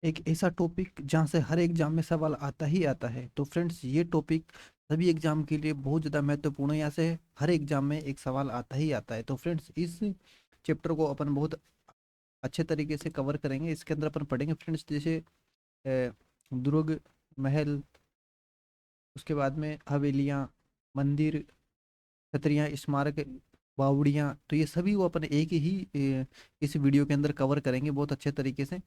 एक ऐसा टॉपिक जहाँ से हर एग्जाम में सवाल आता ही आता है। तो फ्रेंड्स, ये टॉपिक सभी एग्जाम के लिए बहुत ज़्यादा महत्वपूर्ण है। यहाँ से हर एग्जाम में एक सवाल आता ही आता है। तो फ्रेंड्स, इस चैप्टर को अपन बहुत अच्छे तरीके से कवर करेंगे। इसके अंदर अपन पढ़ेंगे फ्रेंड्स, जैसे दुर्ग, महल, उसके बाद में हवेलियाँ, मंदिर, छतरियाँ, स्मारक, बावड़ियाँ। तो ये सभी वो अपन एक ही इस वीडियो के अंदर कवर करेंगे बहुत अच्छे तरीके से,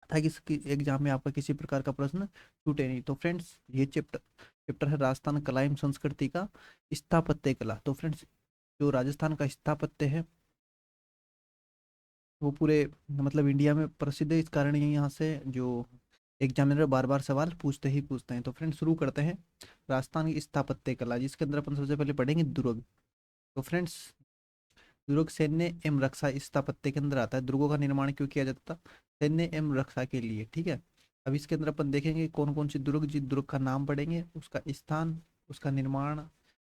ताकि इसकी एग्जाम में आपका किसी प्रकार का प्रश्न छूटे नहीं। तो फ्रेंड्स, ये चैप्टर चैप्टर है राजस्थान कला एवं संस्कृति का स्थापत्य कला। तो फ्रेंड्स, जो राजस्थान का स्थापत्य है वो पूरे मतलब इंडिया में प्रसिद्ध है। इस कारण ये यहाँ से जो एग्जामिनर बार बार सवाल पूछते ही पूछते हैं। तो फ्रेंड्स, शुरू करते हैं राजस्थान की स्थापत्य कला, जिसके अंदर अपन सबसे पहले पढ़ेंगे दुर्ग। तो फ्रेंड्स, दुर्ग सैन्य एवं रक्षा स्थापत्य के अंदर आता है। दुर्गों का निर्माण क्यों किया जाता था? सैन्य एवं रक्षा के लिए, ठीक है। अब इसके अंदर अपन देखेंगे कौन कौन सी दुर्ग, जिस दुर्ग का नाम पढ़ेंगे, उसका स्थान, उसका निर्माण,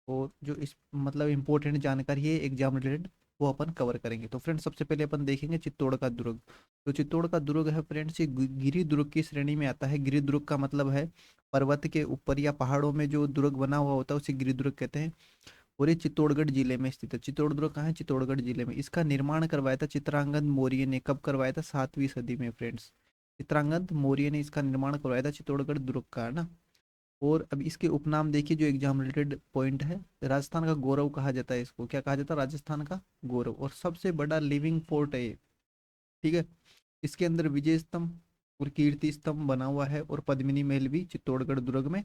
और जो इस मतलब इम्पोर्टेंट जानकारी है एग्जाम रिलेटेड, वो अपन कवर करेंगे। तो फ्रेंड्स, सबसे पहले अपन देखेंगे चित्तौड़ का दुर्ग। तो चित्तौड़ का दुर्ग है फ्रेंड्स, ये गिरी दुर्ग की श्रेणी में आता है। गिरी दुर्ग का मतलब है पर्वत के ऊपर या पहाड़ों में जो दुर्ग बना हुआ होता है उसे गिरी दुर्ग कहते हैं। और ये चित्तौड़गढ़ जिले में स्थित है। चित्तौड़ दुर्ग कहाँ है? चित्तौड़गढ़ जिले में। इसका निर्माण करवाया था चित्रांगद मौर्य ने। कब करवाया था? 7वीं सदी में फ्रेंड्स। चित्रांगद मौर्य ने इसका निर्माण करवाया था, चित्तौड़गढ़ दुर्ग का, है ना। और अब इसके उपनाम देखिए, जो एग्जाम रिलेटेड पॉइंट है। राजस्थान का गौरव कहा जाता है इसको। क्या कहा जाता है? राजस्थान का गौरव। और सबसे बड़ा लिविंग फोर्ट है ये, ठीक है। इसके अंदर विजय स्तंभ और कीर्ति स्तंभ बना हुआ है, और पद्मिनी महल भी चित्तौड़गढ़ दुर्ग में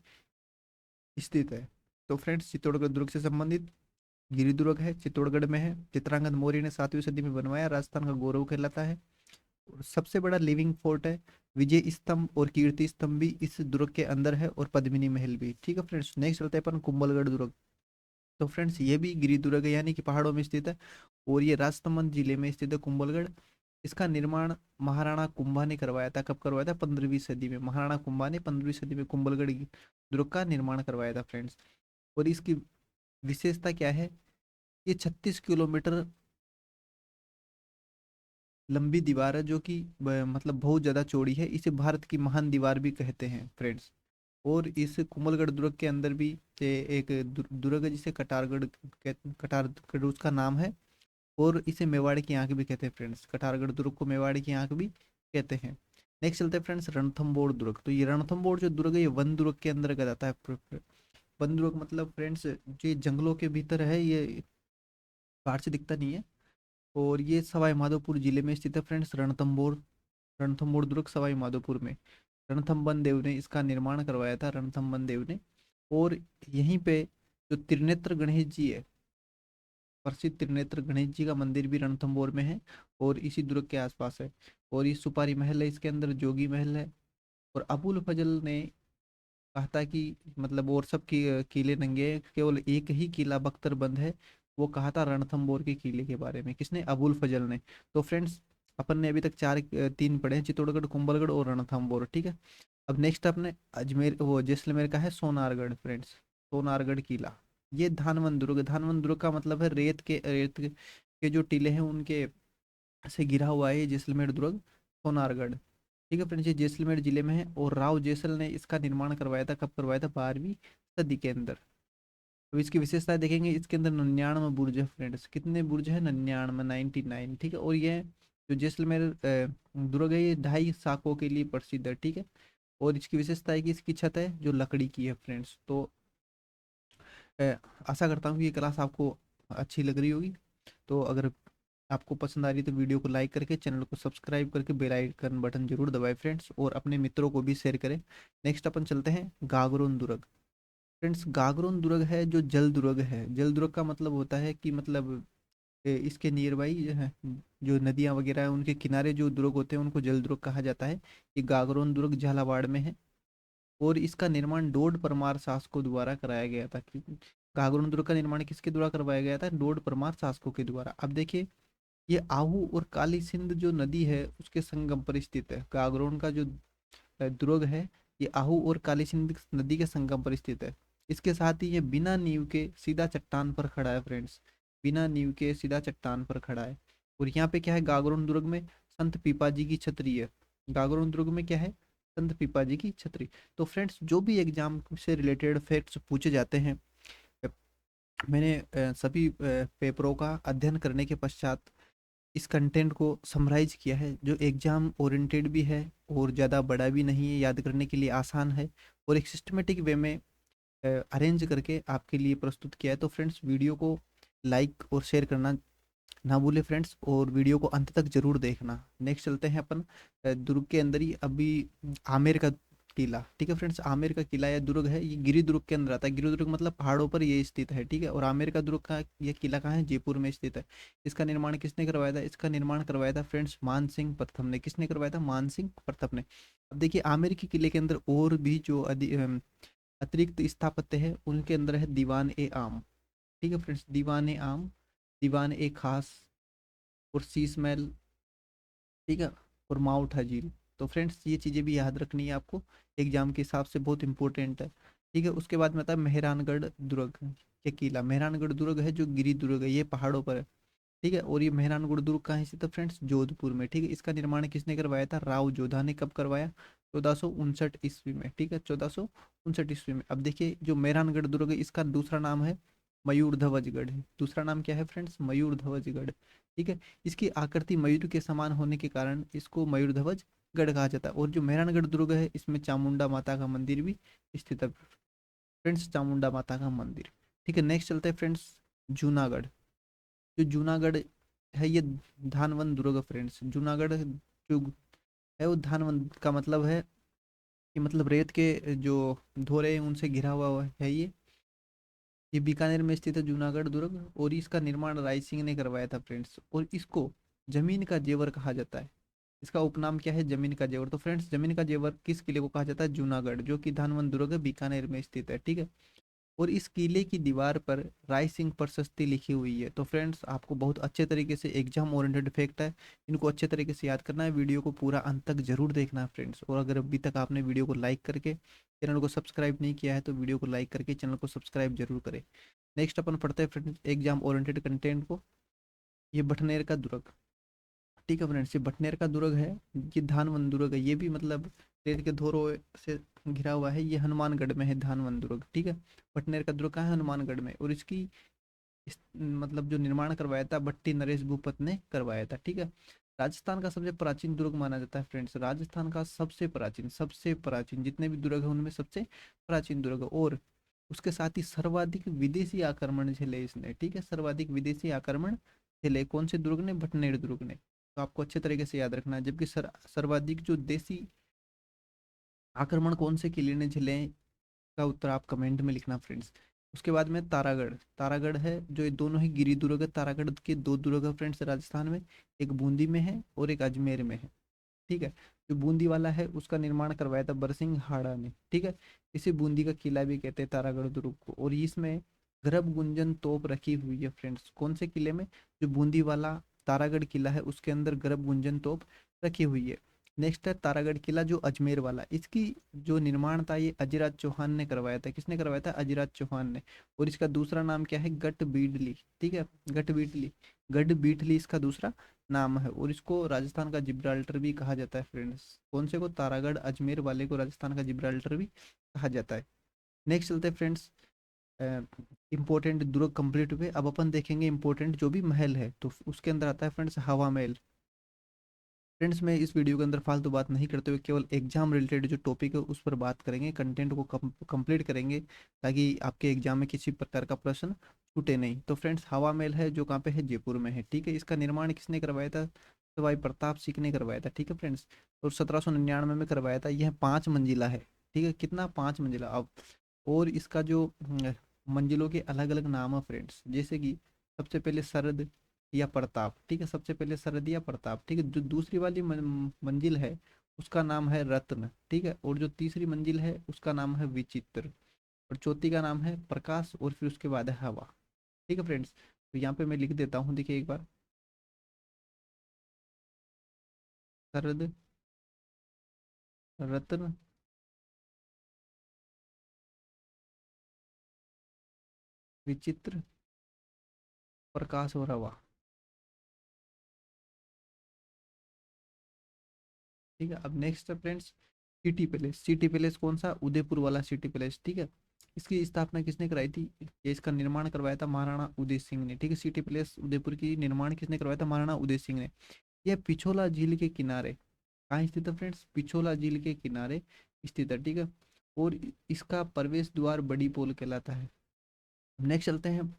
स्थित है। तो फ्रेंड्स, चित्तौड़गढ़ दुर्ग से संबंधित गिरी दुर्ग है, चित्तौड़गढ़ में है। चित्रांगद मौर्य ने 7वीं सदी में बनवाया, राजस्थान का गौरव कहलाता है। और सबसे बड़ा लिविंग फोर्ट है। विजय स्तंभ और कीर्ति स्तंभ भी इस दुर्ग के अंदर है, और पद्मिनी महल भी, ठीक है फ्रेंड्स। नेक्स्ट चलते हैं अपन कुंभलगढ़ दुर्ग। तो फ्रेंड्स, ये भी गिरी दुर्ग है, यानी कि पहाड़ों में स्थित है। और ये राजसमंद जिले में स्थित है कुंभलगढ़। इसका निर्माण महाराणा कुंभा ने करवाया था। कब करवाया था? 15वीं सदी में। महाराणा कुंभा ने 15वीं सदी में कुंभलगढ़ दुर्ग का निर्माण करवाया था फ्रेंड्स। और इसकी विशेषता क्या है? ये 36 किलोमीटर लंबी दीवार है, जो कि मतलब बहुत ज़्यादा चौड़ी है। इसे भारत की महान दीवार भी कहते हैं फ्रेंड्स। और इस कुंभलगढ़ दुर्ग के अंदर भी एक दुर्ग है जिसे कटारगढ़ उसका नाम है। और इसे मेवाड़ की आंख भी कहते हैं फ्रेंड्स। कटारगढ़ दुर्ग को मेवाड़ की आंख भी कहते हैं। नेक्स्ट चलते हैं फ्रेंड्स रणथंबोर दुर्ग। तो ये रणथंबोर जो दुर्ग है, ये वन दुर्ग के अंदर आता है। वन दुर्ग मतलब फ्रेंड्स, ये जंगलों के भीतर है। ये बाहर से दिखता नहीं है। और ये सवाई माधोपुर जिले में स्थित है फ्रेंड्स। रणथंबोर रणथंबोर दुर्ग सवाई माधोपुर में। रणथंबन देव ने इसका निर्माण करवाया था, रणथंबन देव ने। और यहीं पे जो त्रिनेत्र गणेश जी है, प्रसिद्ध त्रिनेत्र गणेश जी का मंदिर भी रणथंबोर में है, और इसी दुर्ग के आसपास है। और ये सुपारी महल है, इसके अंदर जोगी महल है। और अबुल फजल ने कहा था कि मतलब और सब की किले नंगे हैं, केवल एक ही किला बख्तर बंद है। वो कहा था रणथंबोर के किले के बारे में। किसने? अबुल फजल ने। तो फ्रेंड्स, अपन ने अभी तक तीन पढ़े हैं, चित्तौड़गढ़, कुंभलगढ़ और रणथंबोर, ठीक है। अब नेक्स्ट अपने अजमेर, वो जैसलमेर का है सोनारगढ़ फ्रेंड्स। सोनारगढ़ किला। ये धानवंत दुर्ग। धानवंत दुर्ग का मतलब है रेत के जो टीले हैं उनके से घिरा हुआ है ये जैसलमेर दुर्ग, सोनारगढ़, ठीक है फ्रेंड्स। ये जैसलमेर जिले में है, और राव जैसल ने इसका निर्माण करवाया था। कब करवाया था? 12वीं सदी के अंदर। तो इसकी विशेषताएं देखेंगे। इसके अंदर 99 बुर्ज है फ्रेंड्स। कितने बुर्ज है? 99, 99, ठीक है। और ये जो जैसलमेर दुर्ग है, ये 2.5 शाखों के लिए प्रसिद्ध है, ठीक है। और इसकी विशेषता है कि इसकी छत है जो लकड़ी की है फ्रेंड्स। तो अ, आशा करता हूँ कि ये क्लास आपको अच्छी लग रही होगी। तो अगर आपको पसंद आ रही है तो वीडियो को लाइक करके, चैनल को सब्सक्राइब करके, बेल आइकन बटन जरूर दबाएं फ्रेंड्स, और अपने मित्रों को भी शेयर करें। नेक्स्ट अपन चलते हैं गागरोन दुर्ग। फ्रेंड्स, गागरोन दुर्ग है जो जल दुर्ग है। जल दुर्ग का मतलब होता है कि मतलब इसके नियर बाई जो है, जो नदियाँ वगैरह है उनके किनारे जो दुर्ग होते हैं उनको जल दुर्ग कहा जाता है। ये गागरोन दुर्ग झालावाड़ में है। और इसका निर्माण डोड परमार शासकों द्वारा कराया गया था। गागरोन दुर्ग का निर्माण किसके द्वारा करवाया गया था? डोड परमार शासकों के द्वारा। अब देखिए, ये आहू और काली सिंध जो नदी है उसके संगम पर स्थित है। गागरोन का जो दुर्ग है, ये आहू और काली सिंध नदी के संगम पर स्थित है। इसके साथ ही ये बिना नींव के सीधा चट्टान पर खड़ा है फ्रेंड्स। बिना नींव के सीधा चट्टान पर खड़ा है। और यहाँ पे क्या है? गागरोन दुर्ग में संत पीपा जी की छतरी है। गागरोन दुर्ग में क्या है? संत पीपा जी की छतरी। तो फ्रेंड्स, जो भी एग्जाम से रिलेटेड फैक्ट्स पूछे जाते हैं, मैंने सभी पेपरों का अध्ययन करने के पश्चात इस कंटेंट को समराइज किया है, जो एग्जाम ओरिएंटेड भी है और ज़्यादा बड़ा भी नहीं है, याद करने के लिए आसान है, और एक सिस्टमेटिक वे में अरेंज करके आपके लिए प्रस्तुत किया है। तो फ्रेंड्स, वीडियो को लाइक और शेयर करना ना भूले फ्रेंड्स, और वीडियो को अंत तक जरूर देखना। नेक्स्ट चलते हैं अपन दुर्ग के अंदर ही अभी आमेर का किला। ठीक है फ्रेंड्स, आमेर का किला या दुर्ग है, ये गिरी दुर्ग के अंदर आता है। गिरी दुर्ग मतलब पहाड़ों पर ये स्थित है। ठीक है, और आमेर का दुर्ग का ये किला कहाँ है? जयपुर में स्थित है। इसका निर्माण किसने करवाया था? इसका निर्माण करवाया था फ्रेंड्स मान सिंह प्रथम ने। किसने करवाया था? मान सिंह प्रथम ने। अब देखिए, आमेर के किले के अंदर और भी जो अतिरिक्त स्थापत्य है, उनके अंदर है दीवान ए आम। ठीक है फ्रेंड्स, दीवान ए आम, दीवान ए खास, और शीश महल। ठीक है, और माउंट झील। तो फ्रेंड्स, ये चीज़ें भी याद रखनी है आपको, एग्जाम के हिसाब से बहुत इंपॉर्टेंट है। ठीक है, उसके बाद में आता है मेहरानगढ़ दुर्ग के किला। मेहरानगढ़ दुर्ग है जो गिरी दुर्ग है, ये पहाड़ों पर है। ठीक है, और ये मेहरानगढ़ दुर्ग कहाँ स्थित है फ्रेंड्स? जोधपुर में। ठीक है, इसका निर्माण किसने करवाया था? राव जोधा ने। कब करवाया? 1459 ईस्वी में। ठीक है, 1459 ईस्वी में। अब देखिए, जो मेहरानगढ़ दुर्ग है, इसका दूसरा नाम है मयूर ध्वजगढ़। दूसरा नाम क्या है फ्रेंड्स? मयूर ध्वजगढ़। ठीक है, इसकी आकृति मयूर के समान होने के कारण इसको मयूर ध्वज गढ़ कहा जाता है। और जो मेहरानगढ़ दुर्ग है, इसमें चामुंडा माता का मंदिर भी स्थित है फ्रेंड्स, चामुंडा माता का मंदिर। ठीक है, नेक्स्ट चलते हैं फ्रेंड्स जूनागढ़। जो जूनागढ़ है, ये धानवन दुर्ग फ्रेंड्स। जूनागढ़ जो है वो धानवन का मतलब है कि मतलब रेत के जो धोरे हैं उनसे घिरा हुआ है ये बीकानेर में स्थित है जूनागढ़ दुर्ग, और इसका निर्माण राय सिंह ने करवाया था फ्रेंड्स। और इसको जमीन का जेवर कहा जाता है। इसका उपनाम क्या है? जमीन का जेवर। तो फ्रेंड्स, जमीन का जेवर किस किले को कहा जाता है? जूनागढ़, जो कि धानवन दुर्ग बीकानेर में स्थित है। ठीक है, और इस किले की दीवार पर राय सिंह प्रशस्ति लिखी हुई है। तो फ्रेंड्स, आपको बहुत अच्छे तरीके से एग्जाम ओरिएंटेड फैक्ट है, इनको अच्छे तरीके से याद करना है। वीडियो को पूरा अंत तक जरूर देखना है फ्रेंड्स। और अगर अभी तक आपने वीडियो को लाइक करके चैनल को सब्सक्राइब नहीं किया है, तो वीडियो को लाइक करके चैनल को सब्सक्राइब जरूर करें। नेक्स्ट अपन पढ़ते हैं फ्रेंड्स एग्जाम ओरिएंटेड कंटेंट को। ये बटनेर का दुर्ग। ठीक है फ्रेंड्स, ये बटनेर का दुर्ग है, ये धानवन दुर्ग है। ये भी मतलब रेत के धोरों से घिरा हुआ है। ये हनुमानगढ़ में है धानवन दुर्ग। ठीक है, बटनेर का दुर्ग कहाँ है? हनुमानगढ़ में। और इसकी मतलब जो निर्माण करवाया था, भट्टी नरेश भूपत ने करवाया था। ठीक है, राजस्थान का सबसे प्राचीन दुर्ग माना जाता है फ्रेंड्स। राजस्थान का सबसे प्राचीन जितने भी दुर्ग है उनमें सबसे प्राचीन दुर्ग, और उसके साथ ही सर्वाधिक विदेशी आक्रमण झेले इसने। ठीक है, सर्वाधिक विदेशी आक्रमण झेले कौन से दुर्ग ने? भटनेर दुर्ग ने। तो आपको अच्छे तरीके से याद रखना है। जबकि सर्वाधिक जो देसी आक्रमण कौन से किले ने झेले हैं, का उत्तर आप कमेंट में लिखना फ्रेंड्स। उसके बाद में तारागढ़। तारागढ़ है जो, ये दोनों ही गिरी दुर्ग है। तारागढ़ के दो दुर्ग है फ्रेंड्स राजस्थान में, एक बूंदी में है और एक अजमेर में है। ठीक है, जो बूंदी वाला है उसका निर्माण करवाया था बरसिंह हाड़ा ने। ठीक है, इसे बूंदी का किला भी कहते हैं तारागढ़ दुर्ग को। और इसमें गर्भ गुंजन तोप रखी हुई है फ्रेंड्स। कौन से किले में? जो बूंदी वाला तारागढ़ किला है उसके अंदर गर्भ गुंजन तोप रखी हुई है। नेक्स्ट है तारागढ़ किला जो अजमेर वाला, इसकी जो निर्माण था ये अजिराज चौहान ने करवाया था। किसने करवाया था? अजिराज चौहान ने। और इसका दूसरा नाम क्या है? गट बीडली। ठीक है, गट बीडली, गढ़ बीटली इसका दूसरा नाम है। और इसको राजस्थान का जिब्राल्टर भी कहा जाता है फ्रेंड्स। कौन से को? तारागढ़ अजमेर वाले को राजस्थान का जिब्राल्टर भी कहा जाता है। नेक्स्ट चलते हैं फ्रेंड्स, इंपॉर्टेंट दुर्ग कंप्लीट हुए। अब अपन देखेंगे इंपॉर्टेंट जो भी महल है, तो उसके अंदर आता है फ्रेंड्स हवा महल। फ्रेंड्स, मैं इस वीडियो के अंदर फालतू बात नहीं करते हुए केवल एग्जाम रिलेटेड जो टॉपिक है उस पर बात करेंगे, कंटेंट को कंप्लीट करेंगे, ताकि आपके एग्जाम में किसी प्रकार का प्रश्न छूटे नहीं। तो फ्रेंड्स, हवा महल है जो कहाँ पे है? जयपुर में है। ठीक है, इसका निर्माण किसने करवाया था? सवाई प्रताप सिंह ने करवाया था। ठीक है फ्रेंड्स, और 1799 में करवाया था। यह 5 मंजिला है। ठीक है, कितना? 5 मंजिला। अब और इसका जो मंजिलों के अलग अलग नाम है फ्रेंड्स, जैसे कि सबसे पहले सरद या प्रताप। ठीक है, सबसे पहले सरद या प्रताप। ठीक है, जो दूसरी वाली मंजिल है उसका नाम है रत्न। ठीक है, और जो तीसरी मंजिल है उसका नाम है विचित्र, और चौथी का नाम है प्रकाश, और फिर उसके बाद है हवा। ठीक है फ्रेंड्स, तो यहाँ पे मैं लिख देता हूँ, देखिए एक बार। सरद, रत्न, विचित्र, प्रकाश और हवा। ठीक है। अब नेक्स्ट है friends city palace. City palace कौन सा? उदयपुर वाला सिटी पैलेस, ठीक है। इसकी स्थापना किसने कराई थी? ये इसका निर्माण करवाया था महाराणा उदय सिंह ने, ठीक है। सिटी पैलेस उदयपुर की निर्माण किसने करवाया था? महाराणा उदय सिंह ने। यह पिछोला झील के किनारे कहाँ स्थित है फ्रेंड्स? पिछोला झील के किनारे स्थित है, ठीक है। और इसका प्रवेश द्वार बड़ी पोल कहलाता है। नेक्स्ट चलते हैं,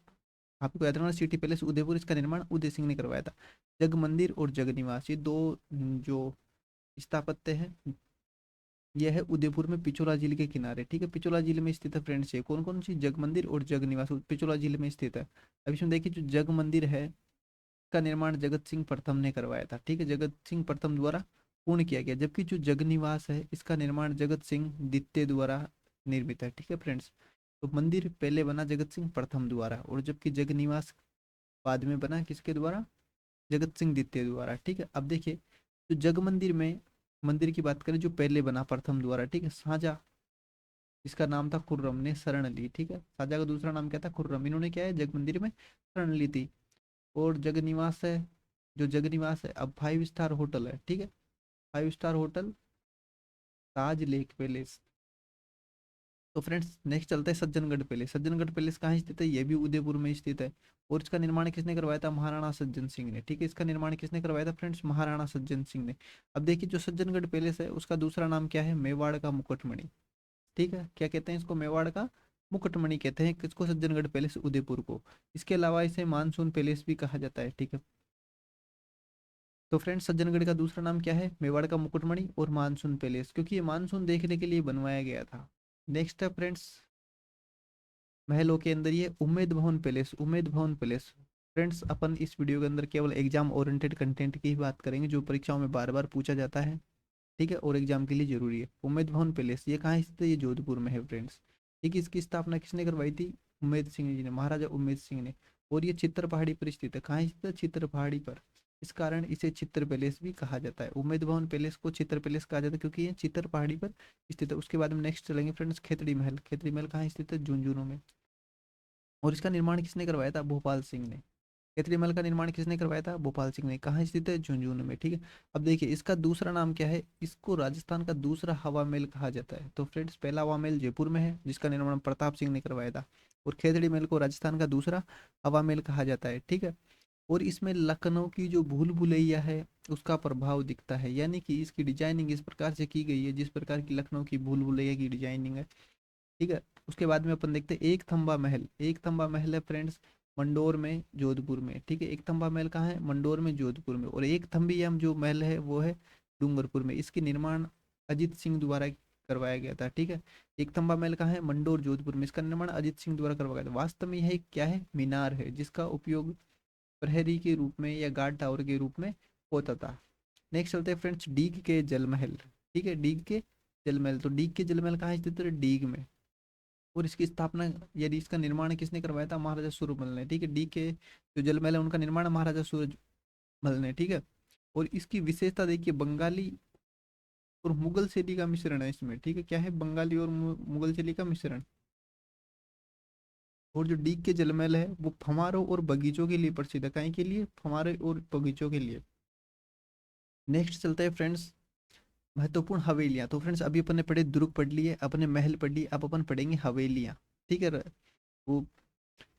आपको याद रखना सिटी पैलेस उदयपुर, इसका निर्माण उदय सिंह ने करवाया था। जग मंदिर और जग निवास, ये दो जो स्थापत्य है, यह है उदयपुर में पिछोला झील के किनारे, ठीक है। पिछोला झील में स्थित है फ्रेंड्स, ये कौन कौन सी? जग मंदिर और जग निवास पिछोला झील में स्थित है। अब इसमें देखिए, जो जग मंदिर है का निर्माण जगत सिंह प्रथम ने करवाया था, ठीक है। जगत सिंह प्रथम द्वारा पूर्ण किया गया। जबकि जो जग निवास है इसका निर्माण जगत सिंह द्वितीय द्वारा निर्मित है, ठीक है फ्रेंड्स। तो मंदिर पहले बना जगत सिंह प्रथम द्वारा, और जबकि जग निवास बाद में बना किसके द्वारा? जगत सिंह द्वितीय द्वारा, ठीक है। अब देखिए, तो जग मंदिर में, मंदिर की बात करें जो पहले बना प्रथम द्वारा, ठीक है, शाहजहाँ, इसका नाम था खुर्रम, ने शरण ली, ठीक है। शाहजहाँ का दूसरा नाम क्या था? खुर्रम। इन्होंने क्या है? जग मंदिर में शरण ली थी। और जग निवास है, जो जग निवास है अब 5 स्टार होटल है, ठीक है। 5 स्टार होटल ताज लेक पैलेस। तो फ्रेंड्स नेक्स्ट चलता है सज्जनगढ़ पैलेस। सज्जनगढ़ पैलेस कहाँ स्थित है? ये भी उदयपुर में स्थित है। और इसका निर्माण किसने करवाया था? महाराणा सज्जन सिंह ने, ठीक है। इसका निर्माण किसने करवाया था फ्रेंड्स? महाराणा सज्जन सिंह ने। अब देखिए, जो सज्जनगढ़ पैलेस है उसका दूसरा नाम क्या है? मेवाड़ का मुकुटमणि, ठीक है। क्या कहते हैं इसको? मेवाड़ का मुकुटमणि कहते हैं किसको? सज्जनगढ़ पैलेस उदयपुर को। इसके अलावा इसे मानसून पैलेस भी कहा जाता है, ठीक है। तो फ्रेंड्स सज्जनगढ़ का दूसरा नाम क्या है? मेवाड़ का मुकुटमणि और मानसून पैलेस, क्योंकि ये मानसून देखने के लिए बनवाया गया था। नेक्स्ट है फ्रेंड्स, महलों के अंदर ये उम्मेद भवन पैलेस। उम्मेद भवन पैलेस फ्रेंड्स, अपन इस वीडियो के अंदर केवल एग्जाम ओरिएंटेड कंटेंट की ही बात करेंगे, जो परीक्षाओं में बार बार पूछा जाता है, ठीक है, और एग्जाम के लिए जरूरी है। उम्मेद भवन पैलेस ये कहाँ स्थित है? ये जोधपुर में है फ्रेंड्स, ठीक है। इसकी स्थापना किसने करवाई थी? उम्मेद सिंह जी ने, महाराजा उम्मेद सिंह ने। और ये चित्र पहाड़ी पर स्थित है। कहाँ स्थित है? चित्र पहाड़ी पर। इस कारण इसे चित्र पैलेस भी कहा जाता है। उम्मेद भवन पैलेस को चित्र पैलेस कहा जाता है क्योंकि ये चित्र पहाड़ी पर स्थित है। उसके बाद में नेक्स्ट चलेंगे फ्रेंड्स, खेतड़ी महल। खेतड़ी महल कहाँ स्थित है? झुंझुनू में। और इसका निर्माण किसने करवाया था? भोपाल सिंह ने। खेतड़ी महल का निर्माण किसने करवाया था? भोपाल सिंह ने। कहाँ स्थित है? झुंझुनू में, ठीक है। अब देखिए, इसका दूसरा नाम क्या है? इसको राजस्थान का दूसरा हवा महल कहा जाता है। तो फ्रेंड्स, पहला हवा महल जयपुर में है जिसका निर्माण प्रताप सिंह ने करवाया था, और खेतड़ी महल को राजस्थान का दूसरा हवा महल कहा जाता है, ठीक है। और इसमें लखनऊ की जो भूल भुलैया है उसका प्रभाव दिखता है, यानी कि इसकी डिजाइनिंग इस प्रकार से की गई है जिस प्रकार की लखनऊ की भूल भुलैया की डिजाइनिंग है, ठीक है। उसके बाद में अपन देखते हैं एक थंबा महल। एक थंबा महल है फ्रेंड्स मंडोर में, जोधपुर में, ठीक है। एक थंबा महल कहाँ है? मंडोर में, जोधपुर में। और एक थंबियम जो महल है वो है डूंगरपुर में। इसकी निर्माण अजीत सिंह द्वारा करवाया गया था, ठीक है। एक थंबा महल कहाँ है? मंडोर, जोधपुर में। इसका निर्माण अजीत सिंह द्वारा करवाया गया था। वास्तव में यह एक क्या है? मीनार है जिसका उपयोग प्रहरी के रूप में या गार्ड टावर के रूप में होता था। नेक्स्ट चलते हैं फ्रेंड्स, डीग के जलमहल, ठीक है। डीग के जलमहल, तो डीग के जलमहल कहाँ स्थित है? डीग में। और इसकी स्थापना, यदि इसका निर्माण किसने करवाया था? महाराजा सूरजमल ने, ठीक है। डी के जो जलमहल है उनका निर्माण महाराजा सूरजमल ने, ठीक है। और इसकी विशेषता देखिए, बंगाली और मुगल शैली का मिश्रण है इसमें, ठीक है। क्या है? बंगाली और मुगल शैली का मिश्रण। और जो डीग के जलमहल है वो फव्वारों और बगीचों के लिए प्रसिद्ध है। कहीं के लिए? फव्वारे और बगीचों के लिए। नेक्स्ट चलता है फ्रेंड्स, महत्वपूर्ण हवेलियां। तो फ्रेंड्स अभी अपन ने पढ़े दुर्ग पढ़ लिए, अपने महल पढ़ लिए, अब अपन पढ़ेंगे हवेलियां, ठीक है। वो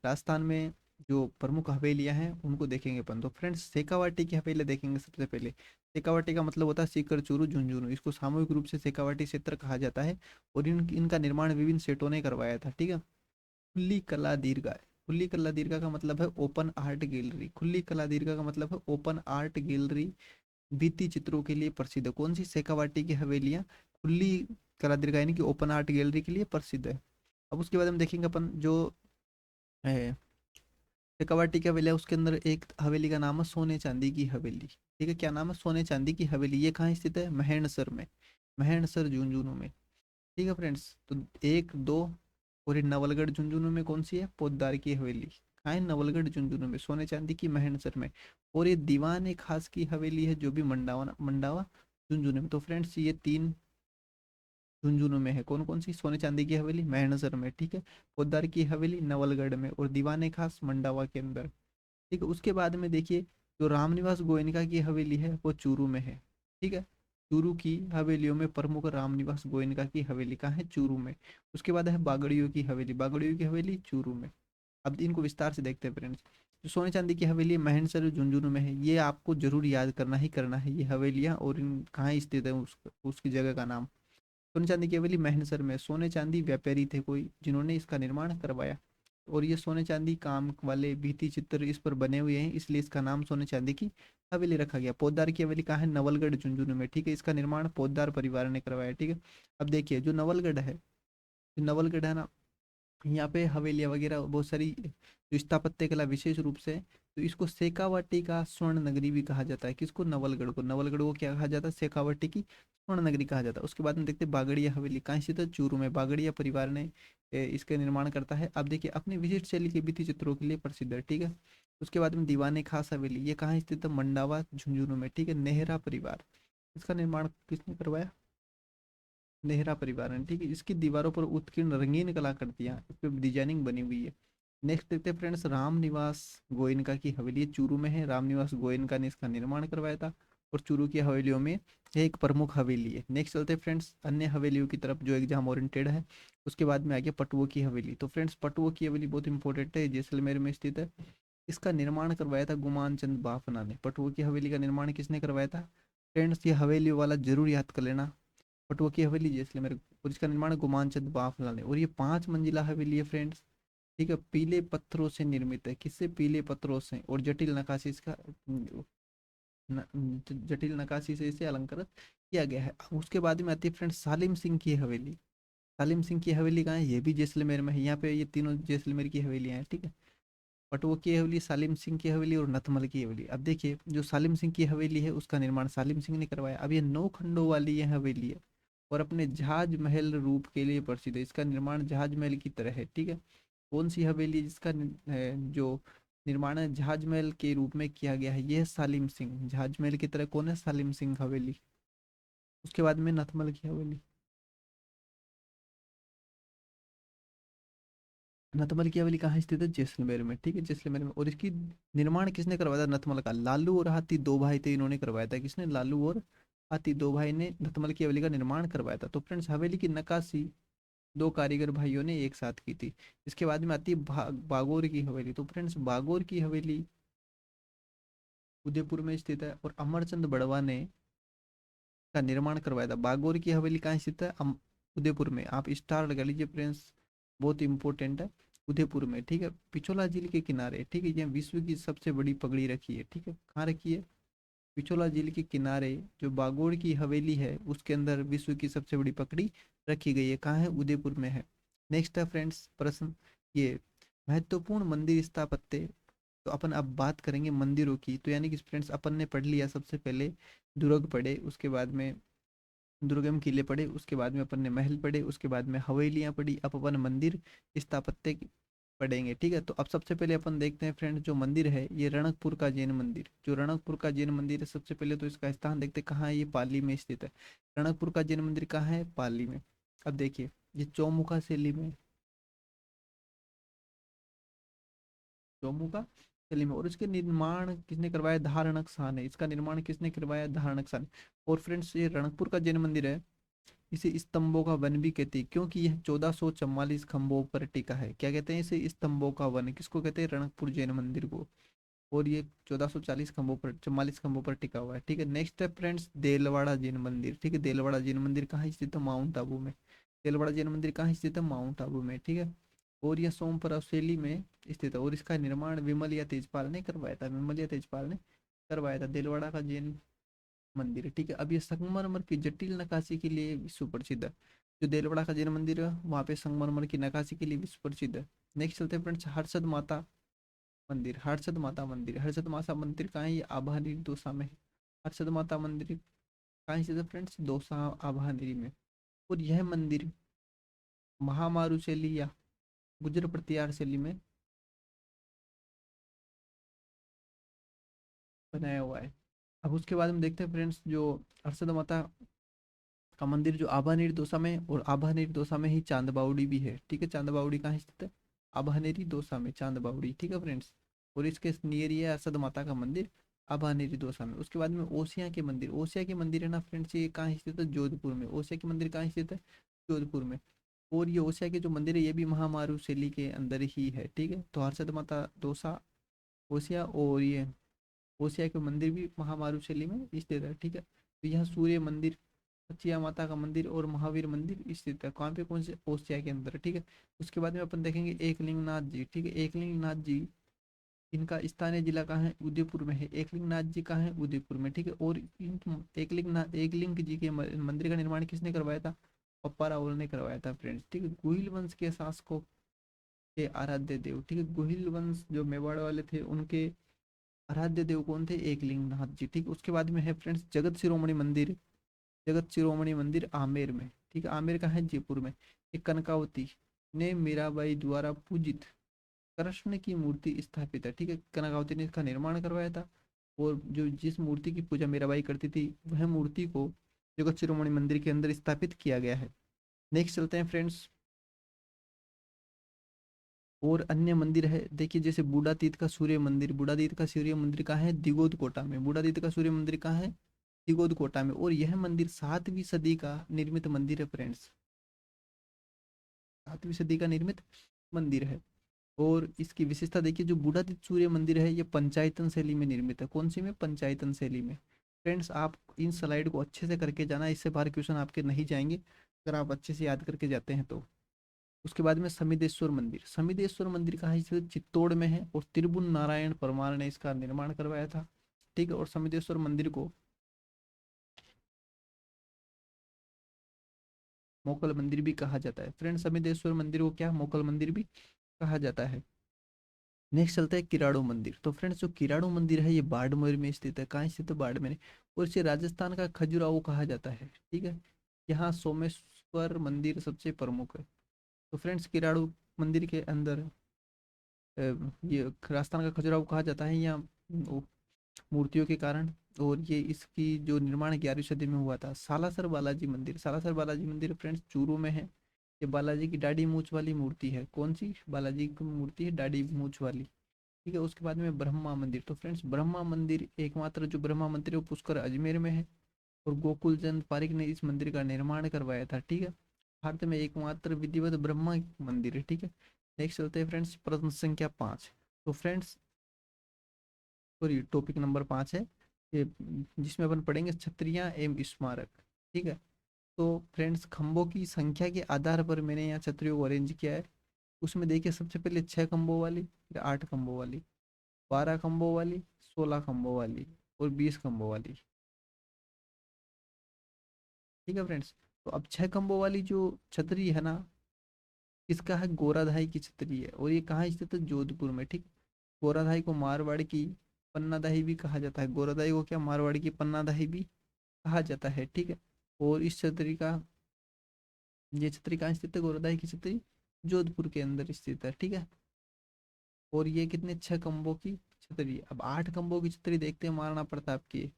राजस्थान में जो प्रमुख हवेलियां हैं उनको देखेंगे अपन। तो फ्रेंड्स शेखावाटी की हवेली देखेंगे सबसे पहले। शेखावाटी का मतलब होता है सीकर, चूरू, झुंझुनू। इसको सामूहिक रूप से शेखावाटी क्षेत्र कहा जाता है। और इनका निर्माण विभिन्न सेठों ने करवाया था, ठीक है। खुली कला दीर्घा। खुली कला दीर्घा का मतलब है ओपन आर्ट गैलरी। खुली कला दीर्घा का मतलब है ओपन आर्ट गैलरी, भित्ति चित्रों के लिए प्रसिद्ध है। कौन सी? शेखावाटी की हवेलियां खुली कला दीर्घा यानी कि ओपन आर्ट गैलरी के लिए प्रसिद्ध है। अब उसके बाद हम देखेंगे अपन जो शेखावाटी की हवेली है उसके अंदर एक हवेली का नाम है सोने चांदी की हवेली, ठीक है। क्या नाम है? सोने चांदी की हवेली। ये कहाँ स्थित है? महेंद्रसर में। महेंद्रसर झुंझुनू में, ठीक है फ्रेंड्स। तो एक दो, और ये नवलगढ़ झुंझुनू में कौन सी है? पोद्दार की हवेली। कहाँ है? नवलगढ़ झुंझुनू में, सोने चांदी की महेंद्रसर में। और ये दीवान एक खास की हवेली है जो भी मंडावा मंडावा झुंझुनू में। तो फ्रेंड्स ये तीन झुंझुनू में है। कौन कौन सी? सोने चांदी की हवेली महेंद्रसर में, ठीक है। पोद्दार की हवेली नवलगढ़ में, और दीवाने खास मंडावा के अंदर, ठीक है। उसके बाद में देखिए, जो रामनिवास गोयनका की हवेली है वो चूरू में है, ठीक है। चूरू की हवेलियों में प्रमुख रामनिवास गोयनका की हवेली कहाँ है? चूरू में। उसके बाद है बागड़ियों की हवेली, बागड़ियों की हवेली चूरू में। अब इनको विस्तार से देखते हैं फ्रेंड्स। जो सोने चांदी की हवेली महनसर झुंझुनू में है, ये आपको जरूर याद करना ही करना है, ये हवेलियाँ और इन कहाँ स्थित है, उसकी जगह का नाम। सोने चांदी की हवेली महनसर में। सोने चांदी व्यापारी थे कोई जिन्होंने इसका निर्माण करवाया, और ये सोने चांदी काम वाले भित्ति चित्र इस पर बने हुए हैं, इसलिए इसका नाम सोने चांदी की हवेली रखा गया। पोद्दार की हवेली कहाँ है? नवलगढ़ झुंझुनू में, ठीक है। इसका निर्माण पोद्दार परिवार ने करवाया, ठीक है। अब देखिए जो नवलगढ़ है, जो नवलगढ़ है ना, यहाँ पे हवेलियाँ वगैरह बहुत सारी जो स्थापत्य कला विशेष रूप से, तो इसको शेखावाटी का स्वर्ण नगरी भी कहा जाता है। किसको? नवलगढ़ को। नवलगढ़ को क्या कहा जाता है? शेखावाटी की स्वर्ण नगरी कहा जाता है। उसके बाद में देखते हैं बागड़िया हवेली कहाँ स्थित है? चूरू में। बागड़िया परिवार ने इसका निर्माण करता है। अब देखिए अपनी विशिष्ट शैली के भित्ति चित्रों के लिए प्रसिद्ध है, ठीक है। उसके बाद में दीवाने खास हवेली, ये कहाँ स्थित है? मंडावा झुंझुनू में, ठीक है। नेहरा परिवार, इसका निर्माण किसने करवाया? नेहरा परिवार ने, ठीक है। इसकी दीवारों पर उत्कीर्ण रंगीन कलाकृतियां, इस पे डिजाइनिंग बनी हुई है। नेक्स्ट देखते हैं फ्रेंड्स, राम निवास गोयनका की हवेली, ये चूरू में है। राम निवास गोयनका ने इसका निर्माण करवाया था, और चूरू की हवेलियों में ये एक प्रमुख हवेली है। नेक्स्ट चलते हैं फ्रेंड्स अन्य हवेलियों की तरफ जो एग्जाम ओरिएंटेड है। उसके बाद में आ गया पटुओं की हवेली। तो फ्रेंड्स पटुओं की हवेली बहुत इंपॉर्टेंट है, जैसलमेर में स्थित है। इसका निर्माण करवाया था गुमान चंद बाफना ने। पटुओं की हवेली का निर्माण किसने करवाया था? फ्रेंड्स ये हवेली वाला जरूर याद कर लेना, पटुआ की हवेली जैसलमेर, और इसका निर्माण गुमान चंद बाफना ने। और ये 5 मंजिला हवेली है फ्रेंड्स, ठीक है। पीले पत्थरों से निर्मित है। किससे? पीले पत्थरों से, और जटिल नकाशी इसका जटिल नकाशी से इसे अलंकृत किया गया है। अब उसके बाद में आती है फ्रेंड्स सालिम सिंह की हवेली। सालिम सिंह की हवेली कहाँ है? ये भी जैसलमेर में है। यहाँ पे ये तीनों जैसलमेर की हवेलियाँ हैं, ठीक है। पटुआ की हवेली, सालिम सिंह की हवेली और नथमल की हवेली। अब देखिए जो सालिम सिंह की हवेली है उसका निर्माण सालिम सिंह ने करवाया। अब ये 9 खंडों वाली ये हवेली है, और अपने जहाज महल रूप के लिए प्रसिद्ध है। इसका निर्माण जहाज महल की तरह है, ठीक है। कौन सी हवेली है जिसका जो निर्माण है जहाज महल के रूप में किया गया है? यह है सालिम सिंह, जहाज महल की तरह। कौन है? सालिम सिंह हवेली। उसके बाद में नथमल की हवेली। नथमल की हवेली कहाँ स्थित है? जैसलमेर में, ठीक है, जैसलमेर में। और इसकी निर्माण किसने करवाया था नथमल का? लालू और हाथी दो भाई थे, इन्होंने करवाया था। किसने? लालू और हाथी दो भाई ने नथमल की हवेली का निर्माण करवाया था। तो फ्रेंड्स हवेली की नक्काशी दो कारीगर भाइयों ने एक साथ की थी। इसके बाद में आती है बागोर की हवेली। तो फ्रेंड्स बागोर की हवेली उदयपुर में स्थित है, और अमरचंद बड़वा ने का निर्माण करवाया था। बागोर की हवेली कहाँ स्थित है? उदयपुर में। आप स्टार लगा लीजिए फ्रेंड्स, बहुत इंपॉर्टेंट है। उदयपुर में, ठीक है, पिछोला झील के किनारे, ठीक है। ये विश्व की सबसे बड़ी पगड़ी रखी है, ठीक है। कहाँ रखी है? पिछोला झील के किनारे जो बागोर की हवेली है उसके अंदर विश्व की सबसे बड़ी पगड़ी रखी गई है। कहाँ है? उदयपुर में है। नेक्स्ट है फ्रेंड्स प्रश्न, ये महत्वपूर्ण मंदिर स्थापत्य। तो अपन अब बात करेंगे मंदिरों की। तो यानी कि फ्रेंड्स अपन ने पढ़ लिया सबसे पहले दुर्ग पढ़े, उसके बाद में दुर्गम किले पढ़े, उसके बाद में अपन ने महल पढ़े, उसके बाद में हवेलियां पढ़ी। अब अपन मंदिर स्थापत्य पढ़ेंगे, ठीक है। तो अब सबसे पहले अपन देखते हैं फ्रेंड्स जो मंदिर है ये रणकपुर का जैन मंदिर। जो रणकपुर का जैन मंदिर है, सबसे पहले तो इसका स्थान देखते हैं कहाँ है। ये पाली में स्थित है। रणकपुर का जैन मंदिर कहाँ है? पाली में। अब देखिए ये चौमुखा शैली में, चौमुखा शैली में, और इसके निर्माण किसने करवाया? धारणक शाह ने। इसका निर्माण किसने करवाया? धारणक शाह ने। और फ्रेंड्स ये रणकपुर का जैन मंदिर है, इसे स्तंभों का वन भी कहते हैं, क्योंकि यह 1444 खंभों पर टिका है। क्या कहते हैं इसे? स्तंभों का वन। किसको कहते हैं? रणकपुर जैन मंदिर को। और ये 1440 खंभों पर, 44 खंभों पर टिका हुआ है, ठीक है। नेक्स्ट है फ्रेंड्स देलवाड़ा जैन मंदिर, ठीक है। देलवाड़ा जैन मंदिर कहाँ स्थित है? माउंट आबू में। देलवाड़ा जैन मंदिर कहाँ स्थित है? माउंट आबू में, ठीक है। और यह सोमपुर शैली में स्थित है, और इसका निर्माण विमल या तेजपाल ने करवाया था। विमल या तेजपाल ने करवाया था देलवाड़ा का जैन मंदिर है, ठीक है। अब ये संगमरमर की जटिल नक्काशी के लिए विश्व प्रसिद्ध है। जो देलवाड़ा का जैन मंदिर है वहाँ पे संगमरमर की नक्काशी के लिए विश्व प्रसिद्ध है। नेक्स्ट चलते हैं फ्रेंड्स हर्षद माता मंदिर। हर्षद माता मंदिर, हर्षद माता मंदिर कहाँ है? ये आभानेरी दौसा में है। हर्षद माता मंदिर कहाँ स्थित है फ्रेंड्स? दौसा आभानेरी में। और यह मंदिर महामारू शैली या गुजर प्रतिहार शैली में बनाया हुआ है। अब उसके बाद हम देखते हैं फ्रेंड्स जो हर्षद माता का मंदिर जो आभानेरी दौसा में, और आभानेरी दौसा में ही चांद बावड़ी भी है, ठीक है। चांद बावड़ी कहाँ स्थित है? आभानेरी दौसा में चांद बावड़ी, ठीक है फ्रेंड्स। और इसके नियर ये हर्षद माता का मंदिर अभानेरी दोसा में। उसके बाद में ओसिया के मंदिर, ओसिया के मंदिर है ना फ्रेंड्स, ये कहाँ स्थित है? जोधपुर में। ओसिया के मंदिर कहाँ स्थित है? जोधपुर में। और ये ओसिया के जो मंदिर है ये भी महामारू शैली के अंदर ही है, ठीक है। तो हर्षद माता दोसा ओसिया, और ये ओसिया के मंदिर भी महामारू शैली में स्थित है, ठीक है। तो यहाँ सूर्य मंदिर, सचिया माता का मंदिर और महावीर मंदिर स्थित है। कहाँ पे? कौन से? ओसिया के अंदर, ठीक है। उसके बाद में अपन देखेंगे एकलिंगनाथ जी, ठीक है। एकलिंगनाथ जी, इनका स्थानीय जिला कहाँ है? उदयपुर में है। एकलिंगनाथ जी कहाँ है? उदयपुर में, ठीक है। और इन एकलिंग जी के मंदिर का निर्माण किसने करवाया था? पप्पा रावल ने करवाया था फ्रेंड्स, ठीक है। गुहिल वंश के शासकों के आराध्य देव, ठीक है। गुहिल वंश जो मेवाड़ वाले थे उनके आराध्य देव कौन थे? एकलिंगनाथ जी, ठीक है। उसके बाद में है फ्रेंड्स जगत शिरोमणि मंदिर, जगत शिरोमणि मंदिर आमेर में, ठीक है। आमेर का है? जयपुर में। एक कनकावती ने मीराबाई द्वारा पूजित कृष्ण की मूर्ति स्थापित है, ठीक है। कनकावती ने इसका निर्माण करवाया था। और जो जिस मूर्ति की पूजा मीराबाई करती थी वह मूर्ति को जगत शिरोमणि मंदिर के अंदर स्थापित किया गया है। नेक्स्ट चलते हैं फ्रेंड्स। और अन्य मंदिर है, देखिए जैसे बूढ़ातीत का सूर्य मंदिर, बूढ़ातीत का सूर्य मंदिर कहाँ है? दिगोद कोटा में। बूढ़ातीत का सूर्य मंदिर कहाँ है? दिगोद कोटा में। और यह मंदिर 7वीं सदी का निर्मित मंदिर है फ्रेंड्स, 7वीं सदी का निर्मित मंदिर है। और इसकी विशेषता देखिए, जो बूढ़ातीत सूर्य मंदिर है ये पंचायतन शैली में निर्मित है। कौन सी में? पंचायतन शैली में। फ्रेंड्स आप इन स्लाइड को अच्छे से करके जाना, इससे बाहर क्वेश्चन आपके नहीं जाएंगे अगर आप अच्छे से याद करके जाते हैं तो। उसके बाद में समिदेश्वर मंदिर, समिदेश्वर मंदिर कहाँ स्थित? चित्तौड़ में है। और त्रिभुवन नारायण परमार ने इसका निर्माण करवाया था, ठीक है। और समिदेश्वर मंदिर को मोकल मंदिर भी कहा जाता है फ्रेंड। समिदेश्वर मंदिर को क्या? मोकल मंदिर भी कहा जाता है। नेक्स्ट चलता है किराड़ू मंदिर। तो फ्रेंड्स जो किराड़ू मंदिर है ये बाड़मेर में स्थित है। कहाँ स्थित है? बाड़मेर। और इसे राजस्थान का खजुराहो कहा जाता है, ठीक है। यहाँ सोमेश्वर मंदिर सबसे प्रमुख है। तो फ्रेंड्स किराड़ू मंदिर के अंदर ये राजस्थान का खजुराहो कहा जाता है या मूर्तियों के कारण। और ये इसकी जो निर्माण 11वीं सदी में हुआ था। सालासर बालाजी मंदिर, सालासर बालाजी मंदिर फ्रेंड्स चूरू में है। ये बालाजी की दाढ़ी मूंछ वाली मूर्ति है। कौन सी? बालाजी की मूर्ति है दाढ़ी मूंछ वाली, ठीक है। उसके बाद में ब्रह्मा मंदिर, तो फ्रेंड्स ब्रह्मा मंदिर एकमात्र जो ब्रह्मा मंदिर है वो पुष्कर अजमेर में है। और गोकुल चंद पारिक ने इस मंदिर का निर्माण करवाया था, ठीक है। भारत में एकमात्र विधिवत ब्रह्मा मंदिर है, ठीक है। नेक्स्ट चलते हैं फ्रेंड्स प्रश्न संख्या 5। तो फ्रेंड्स सॉरी टॉपिक नंबर 5 है ये, जिसमें अपन पढ़ेंगे क्षत्रिय एवं स्मारक, ठीक है। तो फ्रेंड्स खंभों की संख्या के आधार पर मैंने यहाँ क्षत्रियों को अरेंज किया है। उसमें देखिए सबसे पहले 6 खंभों वाली, फिर 8 खंभों वाली, 12 खंभों वाली, 16 खंभों वाली और 20 खंभों वाली, ठीक है फ्रेंड्स। तो अब 6 खंभों वाली जो छतरी है ना, इसका है गोराधाई की छतरी है। और ये कहाँ स्थित है? जोधपुर में, ठीक। गोराधाई को मारवाड़ की पन्नादाही भी कहा जाता है। गोराधाई को क्या? मारवाड़ की पन्नादाही भी कहा जाता है, ठीक है। और इस छतरी का, ये छतरी कहाँ स्थित है? गोराधाई की छतरी जोधपुर के अंदर स्थित है, ठीक है। और ये कितने? 6 खंभों की छतरी। अब 8 खंभों की छतरी देखते हैं महाराणा प्रताप की।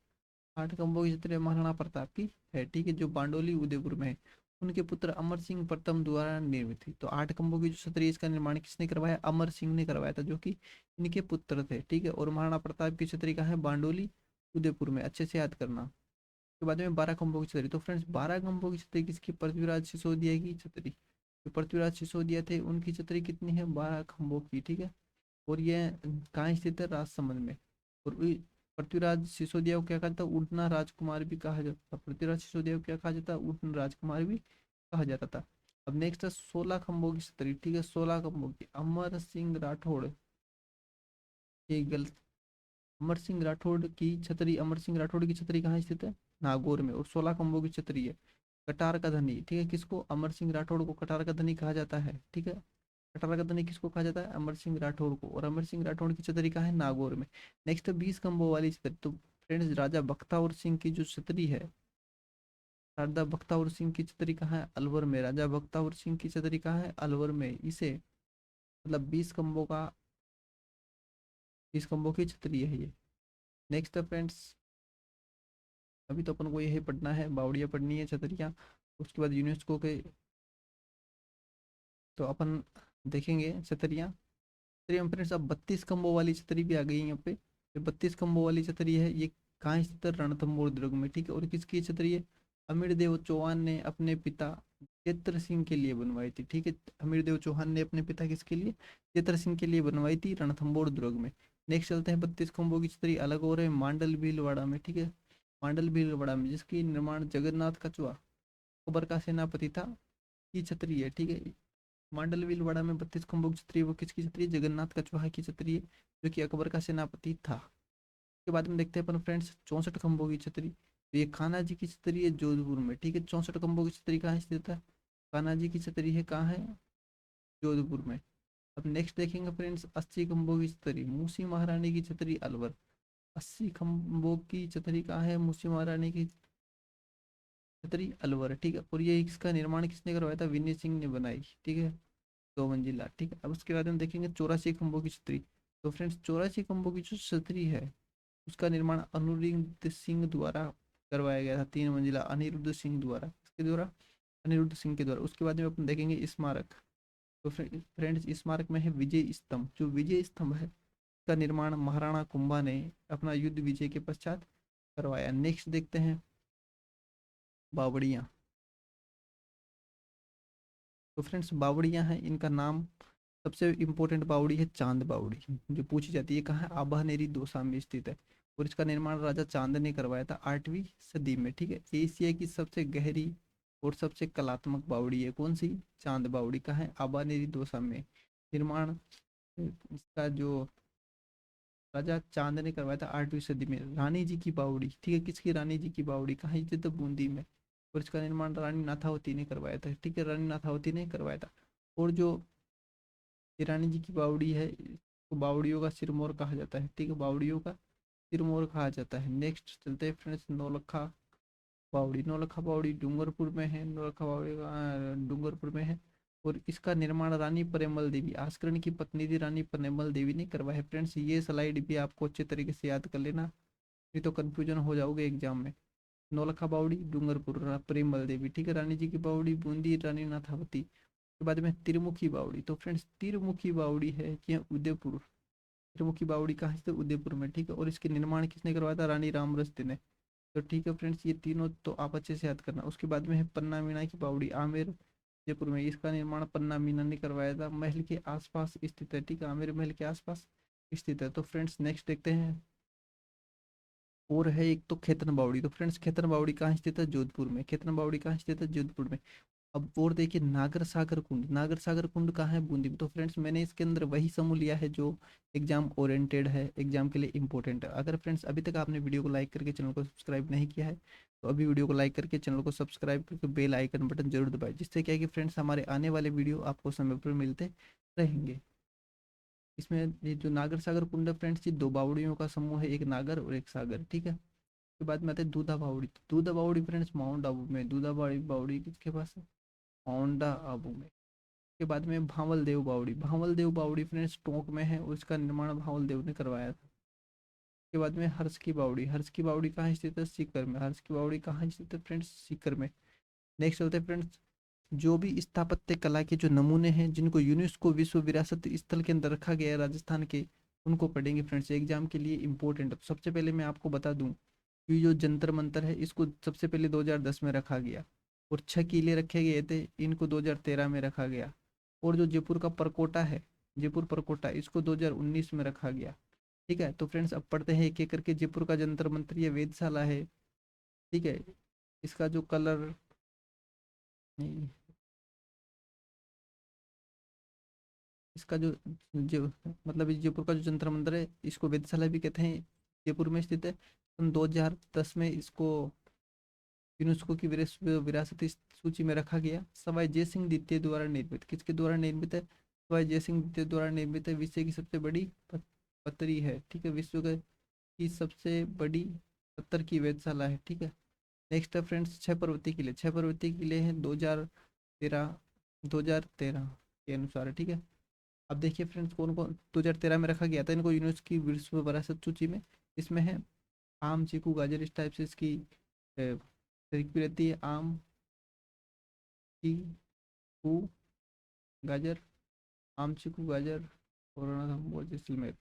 8 खंभों की छतरी महाराणा प्रताप की है, ठीक है, जो बांडोली उदयपुर में है। उनके पुत्र अमर सिंह प्रथम द्वारा निर्मित थी। तो 8 खंभों की जो छतरी इसका निर्माण किसने करवाया? अमर सिंह ने करवाया था, जो कि इनके पुत्र थे, ठीक है। और महाराणा प्रताप की छतरी कहाँ है? बांडोली उदयपुर में, अच्छे से याद करना। उसके बाद में 12 खंभों की छतरी। तो फ्रेंड्स 12 खंभों की छतरी किसकी? पृथ्वीराज सिसोदिया की छतरी। जो पृथ्वीराज सिसोदिया थे उनकी छतरी कितनी है? 12 खंभों की, ठीक है। और ये कहाँ स्थित है? राजसमंद में। और पृथ्वीराज सिसोदिया को क्या कहा जाता है? उड़ना राजकुमार भी कहा जाता था। पृथ्वीराज सिसोदिया को क्या कहा जाता है? उड़ना राजकुमार भी कहा जाता था। अब नेक्स्ट है 16 खंभों की छतरी, ठीक है। 16 खंभों की अमर सिंह राठौड़, ये गलत। अमर सिंह राठौड़ की छतरी, अमर सिंह राठौड़ की छतरी कहाँ स्थित है? नागौर में। और 16 खंभों की छतरी है। कटार का धनी, ठीक है। किसको? अमर सिंह राठौड़ को कटार का धनी कहा जाता है, ठीक है। कटार का धनी किसको कहा जाता है? अमर सिंह राठौड़ को। और अमर सिंह राठौड़ की छतरी कहाँ है? नागौर में। नेक्स्ट 20 खंभों वाली छतरी। तो फ्रेंड्स राजा बख्तावर सिंह की जो छतरी है, राजा बख्तावर सिंह की छतरी कहाँ है? अलवर में। राजा बख्तावर सिंह की छतरी कहाँ है? अलवर में। इसे मतलब 20 खंभों का, 20 खंभों की छतरी है ये। नेक्स्ट है फ्रेंड्स, अभी तो अपन को यही पढ़ना है, बावड़िया पढ़नी है, छतरियाँ। उसके बाद यूनेस्को के, तो अपन देखेंगे छतरियाँ। छतरी फ्रेंड्स अब 32 खंभों वाली छतरी भी आ गई है यहाँ पे। फिर 32 खंभों वाली छतरी है, ये कहाँ स्थित है? रणथंभौर दुर्ग में, ठीक है। और किसकी छतरी है? अमीरदेव चौहान ने अपने पिता चेत्र सिंह के लिए बनवाई थी, ठीक है। अमीरदेव चौहान ने अपने पिता किसके लिए? चेत्र सिंह के लिए बनवाई थी रणथंभौर दुर्ग में। नेक्स्ट चलते हैं 32 खंभों की छतरी अलग हो रहे हैं मांडल भीलवाड़ा में, ठीक है। मांडल भीलवाड़ा में, जिसकी निर्माण जगन्नाथ कछुआ अकबर का सेनापति था, की छतरी है, ठीक है। मांडल भीलवाड़ा में 32 खंभों की छतरी है, वो किसकी छतरी है? जगन्नाथ कछुआ की छतरी है, जो कि अकबर का सेनापति था। के बाद में देखते हैं अपन फ्रेंड्स 64 खंभों की छतरी। तो ये कान्हा जी की छतरी है जोधपुर में, ठीक है। 64 खंभों की छतरी कहाँ स्थित है? कान्हा जी की छतरी है कहाँ है? जोधपुर में। अब नेक्स्ट देखेंगे फ्रेंड्स 80 खंभों की छतरी, मूसी महारानी की छतरी अलवर। 80 खंभों की छतरी कहाँ है? मूसी महारानी की छतरी अलवर, ठीक है। और ये इसका निर्माण किसने करवाया था? विनय सिंह ने बनाई, ठीक है। 2 मंजिला, ठीक है। अब उसके बाद हम देखेंगे 84 खंभों की छतरी। तो फ्रेंड्स 84 खंभों की जो छतरी है, उसका निर्माण अनिरुद्ध सिंह द्वारा करवाया गया था। 3 मंजिला, अनिरुद्ध सिंह द्वारा, किसके द्वारा? अनिरुद्ध सिंह के द्वारा। उसके बाद में अपन देखेंगे स्मारक। तो फ्रेंड्स स्मारक में है विजय स्तंभ। जो विजय स्तंभ है, का निर्माण महाराणा कुंभा ने अपना युद्ध विजय के पश्चात करवाया। नेक्स्ट देखते हैं बावड़ियाँ। तो फ्रेंड्स बावड़ियाँ हैं, इनका नाम सबसे इम्पोर्टेंट बावड़ी है चांद बावड़ी, जो पूछी जाती है कहाँ है? आबानेरी दौसा में स्थित है। और इसका निर्माण राजा चांद ने करवाया था 8वीं सदी में, ठीक है। एशिया की सबसे गहरी और सबसे कलात्मक बावड़ी है कौन सी? चांद बावड़ी। कहाँ है? आबानेरी दौसा में। निर्माण इसका जो राजा चांद ने करवाया था 8वीं सदी में। रानी जी की बावड़ी, ठीक है। किसकी? रानी जी की बावड़ी। कहाँ स्थित है? बूंदी में। और इसका निर्माण रानी नाथावती ने करवाया था, ठीक है। रानी नाथावती ने करवाया था। और जो ये रानी जी की बावड़ी है, इसको बावड़ियों का सिरमौर कहा जाता है, ठीक है। बावड़ियों का सिरमौर कहा जाता है। नेक्स्ट चलते हैं फ्रेंड्स नौलखा बावड़ी। नौलखा बावड़ी डूंगरपुर में है। नौलखा बावड़ी डूंगरपुर में है। और इसका निर्माण रानी परिमल देवी, आस्करण की पत्नी थी रानी परिमल देवी ने करवाया है। फ्रेंड्स ये स्लाइड भी आपको अच्छे तरीके से याद कर लेना, नहीं तो कंफ्यूजन हो जाओगे एग्जाम में। नौलखा बावड़ी डूंगरपुर परिमल देवी, ठीक है। रानी जी की बावड़ी बूंदी रानी नाथावती। के बाद में त्रिमुखी बावड़ी। तो फ्रेंड्स त्रिमुखी बावड़ी है कि उदयपुर। त्रिमुखी बावड़ी कहाँ से? उदयपुर में, ठीक है। और इसके निर्माण किसने करवाया था? रानी रामरस ने। तो ठीक है फ्रेंड्स, ये तीनों तो आप अच्छे से याद करना। उसके बाद में है पन्ना मीना की बावड़ी, आमेर जयपुर में। इसका निर्माण पन्ना मीना ने करवाया था, महल के आसपास स्थित है, ठीक है। आमेर महल के आसपास स्थित है। तो फ्रेंड्स नेक्स्ट देखते हैं, और है एक तो खेतन बावड़ी। तो फ्रेंड्स खेतन बावड़ी कहाँ स्थित है? जोधपुर में। खेतन बावड़ी कहाँ स्थित है? जोधपुर में। अब और देखिए नागर सागर कुंड। नागर सागर कुंड कहाँ है? बूंदी में। तो फ्रेंड्स मैंने इसके अंदर वही समूह लिया है जो एग्जाम ओरिएंटेड है, एग्जाम के लिए इंपॉर्टेंट है। अगर फ्रेंड्स अभी तक आपने वीडियो को लाइक करके चैनल को सब्सक्राइब नहीं किया है, तो अभी वीडियो को लाइक करके चैनल को सब्सक्राइब करके बेल आइकन बटन जरूर दबाएं, जिससे क्या है कि फ्रेंड्स हमारे आने वाले वीडियो आपको समय पर मिलते रहेंगे। इसमें ये जो नागर सागर कुंड है फ्रेंड्स, ये दो बावड़ियों का समूह है, एक नागर और एक सागर, ठीक है। उसके बाद में आते हैं दूधा बावड़ी। दूधा बावड़ी फ्रेंड्स माउंट आबू में। दूधा बावड़ी बावड़ी किसके पास है? औंडा आबू में। के बाद में भावल देव बावड़ी। भावल देव बावड़ी फ्रेंड्स टोंक में है, और इसका निर्माण भावल देव ने करवाया था। के बाद में हर्ष की बावड़ी। हर्ष की बावड़ी कहाँ स्थित है? सीकर में। हर्ष की बावड़ी कहाँ स्थित है फ्रेंड्स? सीकर में। नेक्स्ट चलते हैं फ्रेंड्स, जो भी स्थापत्य कला के जो नमूने हैं जिनको यूनेस्को विश्व विरासत स्थल के अंदर रखा गया है राजस्थान के, उनको पढ़ेंगे फ्रेंड्स, एग्जाम के लिए इंपॉर्टेंट है। तो सबसे पहले मैं आपको बता दूं कि जो जंतर मंतर है इसको सबसे पहले 2010 में रखा गया, और 6 किले रखे गए थे, इनको 2013 में रखा गया। और जो जयपुर का परकोटा है, जयपुर परकोटा, इसको 2019 में रखा गया, ठीक है। तो फ्रेंड्स अब पढ़ते हैं एक एक करके। जयपुर का जंतर मंतर ये वेधशाला है, ठीक है। इसका जो कलर नहीं, इसका जो मतलब इस जयपुर का जो जंतर मंतर है, इसको वेधशाला भी कहते हैं, जयपुर में स्थित है। सन 2010 में इसको यूनेस्को की विरासती सूची में रखा गया। सवाई जय सिंह द्वितीय द्वारा निर्मित, किसके द्वारा निर्मित है? सवाई जय सिंह द्वितीय द्वारा निर्मित है। विश्व की सबसे बड़ी पत्तरी है, ठीक है। की सबसे बड़ी पत्थर की वेधशाला है, ठीक है। नेक्स्ट है फ्रेंड्स 6 पर्वतीय किले। 6 पर्वतीय किले हैं 2013 के अनुसार, ठीक है। अब देखिए फ्रेंड्स कौन कौन 2013 में रखा गया था इनको यूनेस्को की विश्व विरासत सूची में। इसमें है आम, चीकू, गाजर, इस टाइप से इसकी तरीके रहती है। आम, चीकू, गाजर, आम, चीकू, गाजर और जैसलमेर।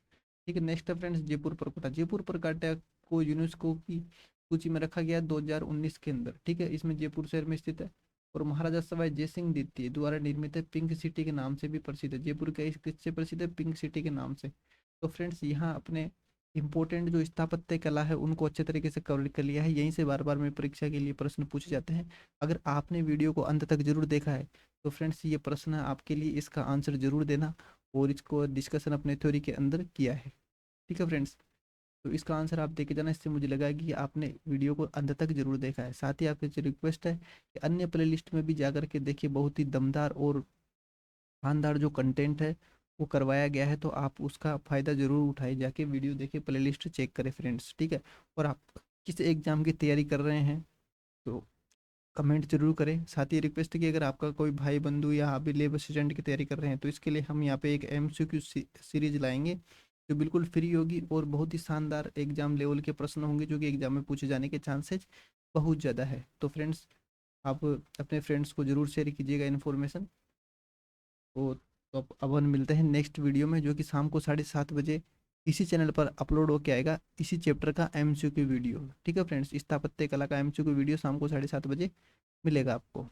ठीक है। नेक्स्ट है फ्रेंड्स जयपुर परकोटा। जयपुर परकोटा को यूनेस्को की सूची में रखा गया 2019 के अंदर। ठीक है, इसमें जयपुर शहर में स्थित है और महाराजा सवाई जय सिंह द्वितीय द्वारा निर्मित है। पिंक सिटी के नाम से भी प्रसिद्ध है। जयपुर का इस किससे प्रसिद्ध है? पिंक सिटी के नाम से। तो फ्रेंड्स यहाँ अपने इंपॉर्टेंट जो स्थापत्य कला है उनको अच्छे तरीके से कवर कर लिया है। यहीं से बार बार में परीक्षा के लिए प्रश्न पूछे जाते हैं। अगर आपने वीडियो को अंत तक जरूर देखा है तो फ्रेंड्स ये प्रश्न आपके लिए, इसका आंसर जरूर देना। और इसको डिस्कशन अपने थ्योरी के अंदर किया है। ठीक है फ्रेंड्स, तो इसका आंसर आप देके जाना। इससे मुझे लगा कि आपने वीडियो को अंत तक जरूर देखा है। साथ ही आपसे रिक्वेस्ट है कि अन्य प्लेलिस्ट में भी जा करके देखिए, बहुत ही दमदार और शानदार जो कंटेंट है वो करवाया गया है। तो आप उसका फ़ायदा ज़रूर उठाए, जाके वीडियो देखे, प्लेलिस्ट चेक करें फ्रेंड्स। ठीक है, और आप किस एग्ज़ाम की तैयारी कर रहे हैं तो कमेंट जरूर करें। साथ ही रिक्वेस्ट है कि अगर आपका कोई भाई बंधु या आप भी लेब असिस्टेंट की तैयारी कर रहे हैं तो इसके लिए हम यहाँ पे एक MCQ सीरीज लाएंगे जो बिल्कुल फ्री होगी और बहुत ही शानदार एग्जाम लेवल के प्रश्न होंगे जो कि एग्जाम में पूछे जाने के चांसेस बहुत ज़्यादा है। तो फ्रेंड्स आप अपने फ्रेंड्स को ज़रूर शेयर कीजिएगा इन्फॉर्मेशन। तो अब अपन मिलते हैं नेक्स्ट वीडियो में, जो कि शाम को 7:30 बजे इसी चैनल पर अपलोड होके आएगा, इसी चैप्टर का MCQ वीडियो। ठीक है फ्रेंड्स, स्थापत्य कला का MCQ वीडियो शाम को 7:30 बजे मिलेगा आपको।